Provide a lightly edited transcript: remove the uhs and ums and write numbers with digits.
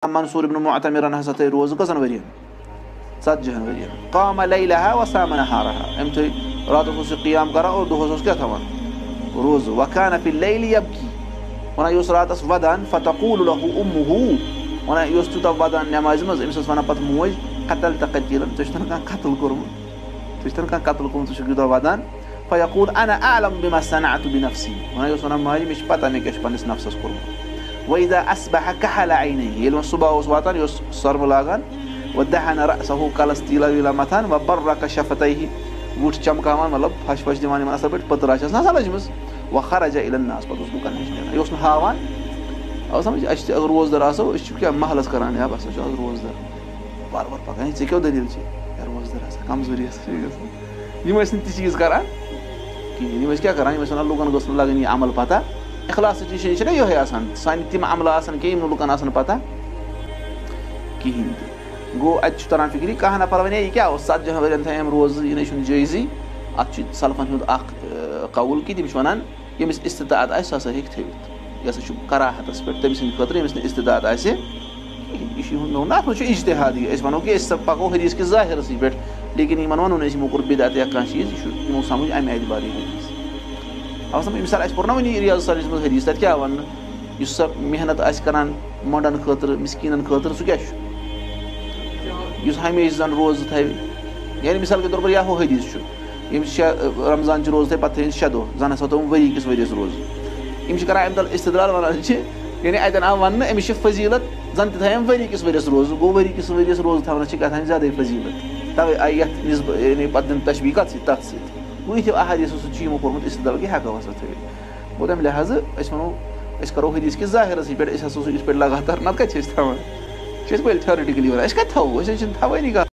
मंसूर इब्न मुअतमिरन हसा थे रोज़ कसन वरियन 70 वरियन क़ाम लैलहा व साम नहारहा अम थे रात को क़ियाम करा और दोहस क्या थवन रोज़ व कान फिल लैल यबकी वना युस रात वदान फतक़ूल लहु उम्मुहु वना युस तुता वदान नमाज मज अमस वना पत मोज कतल तक़तिलन तुश्तन का कत्ल करम तुश्तन वदान फयक़ूल अना अअलम बिमा सनअतु बिनफ्सी वना युस वना माज मिश पता मे केश पनिस नफ्सस करम वइज़ा अस्बह कहल ऐनैहि येल सुबह उस वातान युस सर्व लागान वदहन रअसहु कलस तिला विला मथान व बर्रक शफतैहि वुट चमकावन मतलब फश फश दिवान मन असल पे पतराशस ना समझमस व खरज इला नास पत उस दुकान निश युस हावान अब समझ अश रोजदार आसो अश क्या महलस करान या बस अश रोजदार बार बार पकान से क्यों दलील छे यार रोजदार आसा कमजोरी आसा यम अस ती चीज करान कि यम क्या करान यम सन लोगन गसन लगन ये अमल पता इखलास चीज छे यो है आसान सान तिम अमल आसान के यम लोगन आसान पता किहिन गो अच्छ तरह फिक्री कहा नफर वन यह क्या 70 वरियन थे रोज यह जायजी अत सलफन हुंद कौल कि तमिस वनान यमिस इस्तिताअत आस सह हेक थवित यह कराहतस पे तमिस खतर यमिस इस्तिताअत आस यह ना इज्तिहादी वनो कि पको हदीस कि ज़ाहिर पे लेकिन इन वनो यमो कोर बिदअत या कह चीज यमो समझ अमे एतबार हदीस अब समझ मिसाल कोर ना वन रियाज़ सालिस मज हदीस तत क्या वन मेहनत आस करान मंडन खतर मिस्कीनन खतर सह क्या हमेशा जन रोज थे यानी मिसाल के तौर पर यह हो हदीस रमजान रोज थे पे 6 दह जन हसा तुम वरी किस वरियस रोज यम कर अम दल इस्तदलाल वन यानी अतन आव वन अमिस फजीलत जन थे वरी किस वरियस रोज गो वरी किस वरियस रोज थवन क्या ज्यादा फजीलत तवे आई यानी पे दिन तशबीह कत तथ सो वो अहादीस यमो कोर्मुत इस्तदलाल कि हेको हसा थे गो तम लिहाज वनो करो हदीस कि ज़ाहिर पे लगातार नत कत थवन थ्योरेटिकली वन थवनी